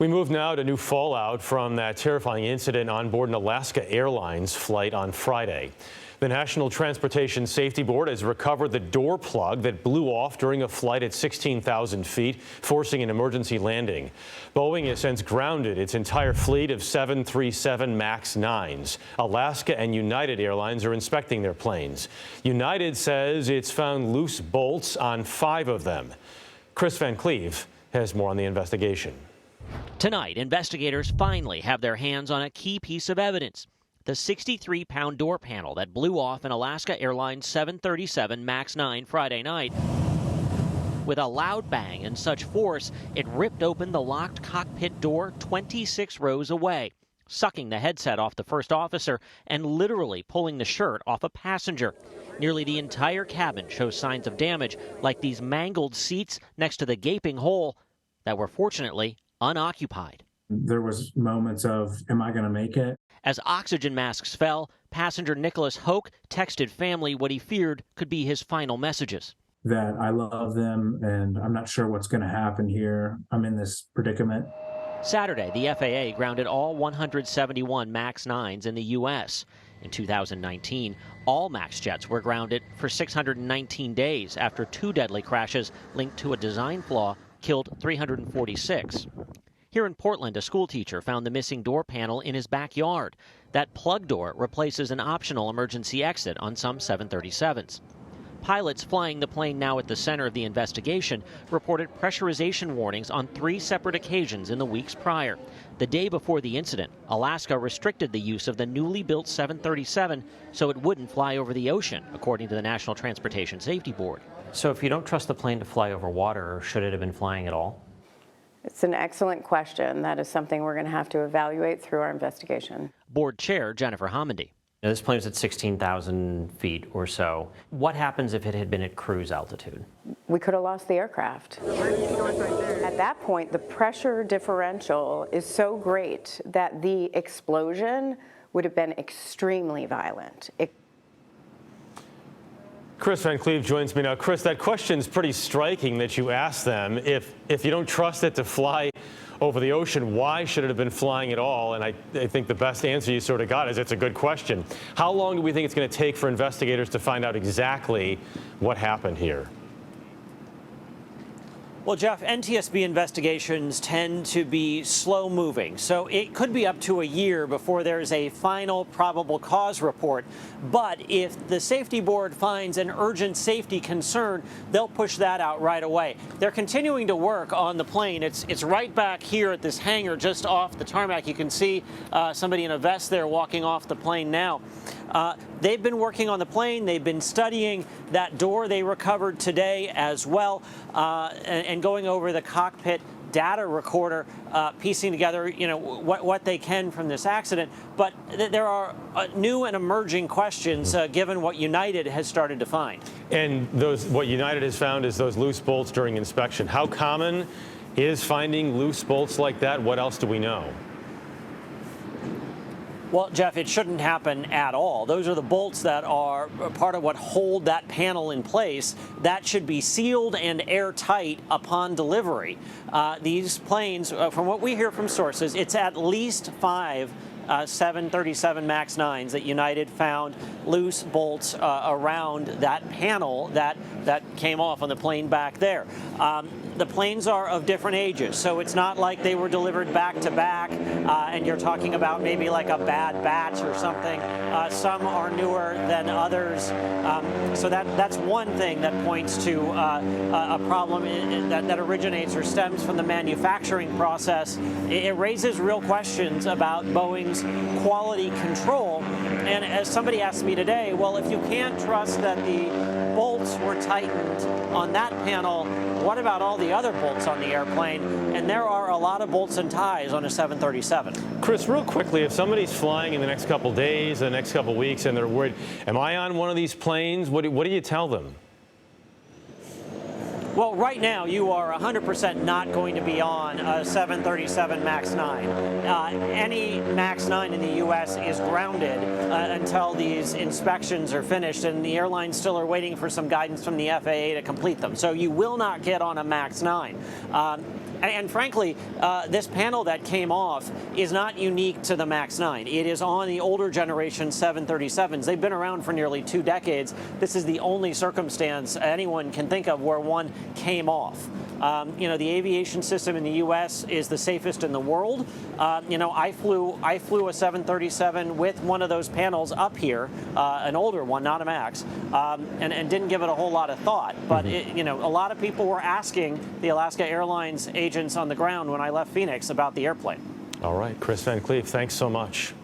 We move now to new fallout from that terrifying incident on board an Alaska Airlines flight on Friday. The National Transportation Safety Board has recovered the door plug that blew off during a flight at 16,000 feet, forcing an emergency landing. Boeing has since grounded its entire fleet of 737 MAX 9s. Alaska and United Airlines are inspecting their planes. United says it's found loose bolts on 5 of them. Kris Van Cleave has more on the investigation. Tonight, investigators finally have their hands on a key piece of evidence. The 63-pound door panel that blew off an Alaska Airlines 737 MAX 9 Friday night. With a loud bang and such force, it ripped open the locked cockpit door 26 rows away, sucking the headset off the first officer and literally pulling the shirt off a passenger. Nearly the entire cabin shows signs of damage, like these mangled seats next to the gaping hole that were fortunately unoccupied. There was moments of, am I going to make it? As oxygen masks fell, passenger Nicholas Hoke texted family what he feared could be his final messages. That I love them and I'm not sure what's going to happen here. I'm in this predicament. Saturday, the FAA grounded all 171 MAX 9s in the U.S. In 2019, all MAX jets were grounded for 619 days after 2 deadly crashes linked to a design flaw killed 346. Here in Portland, a schoolteacher found the missing door panel in his backyard. That plug door replaces an optional emergency exit on some 737s. Pilots flying the plane now at the center of the investigation reported pressurization warnings on 3 separate occasions in the weeks prior. The day before the incident, Alaska restricted the use of the newly built 737 so it wouldn't fly over the ocean, according to the National Transportation Safety Board. So if you don't trust the plane to fly over water, should it have been flying at all? It's an excellent question. That is something we're going to have to evaluate through our investigation. Board Chair Jennifer Homendy. Now, this plane is at 16,000 feet or so. What happens if it had been at cruise altitude? We could have lost the aircraft. At that point, the pressure differential is so great that the explosion would have been extremely violent. Kris Van Cleave joins me now. Kris, that question's pretty striking that you asked them. If you don't trust it to fly over the ocean, why should it have been flying at all? And I think the best answer you sort of got is it's a good question. How long do we think it's going to take for investigators to find out exactly what happened here? Well, Jeff, NTSB investigations tend to be slow moving, so it could be up to a year before there's a final probable cause report. But if the safety board finds an urgent safety concern, they'll push that out right away. They're continuing to work on the plane. It's right back here at this hangar just off the tarmac. You can see somebody in a vest there walking off the plane now. They've been working on the plane. They've been studying that door they recovered today as well, and going over the cockpit data recorder, piecing together, what they can from this accident. But there are new and emerging questions given what United has started to find. And what United has found is those loose bolts during inspection. How common is finding loose bolts like that? What else do we know? Well, Jeff, it shouldn't happen at all. Those are the bolts that are part of what hold that panel in place. That should be sealed and airtight upon delivery. These planes, from what we hear from sources, it's at least 5 737 MAX 9s that United found loose bolts around that panel that came off on the plane back there. The planes are of different ages, so it's not like they were delivered back to back and you're talking about maybe like a bad batch or something. Some are newer than others. So that's one thing that points to a problem that originates or stems from the manufacturing process. It raises real questions about Boeing's quality control. And as somebody asked me today, well, if you can't trust that the bolts were tightened on that panel, what about all the other bolts on the airplane? And there are a lot of bolts and ties on a 737. Kris, real quickly, if somebody's flying in the next couple days, the next couple weeks, and they're worried, am I on one of these planes? What do you tell them? Well, right now, you are 100% not going to be on a 737 MAX 9. Any MAX 9 in the U.S. is grounded until these inspections are finished, and the airlines still are waiting for some guidance from the FAA to complete them. So you will not get on a MAX 9. And frankly, this panel that came off is not unique to the MAX 9. It is on the older generation 737s. They've been around for nearly 2 decades. This is the only circumstance anyone can think of where one came off. You know, the aviation system in the U.S. is the safest in the world. You know, I flew a 737 with one of those panels up here, an older one, not a MAX, and didn't give it a whole lot of thought. But you know, a lot of people were asking the Alaska Airlines agents on the ground when I left Phoenix about the airplane. All right, Kris Van Cleave, thanks so much.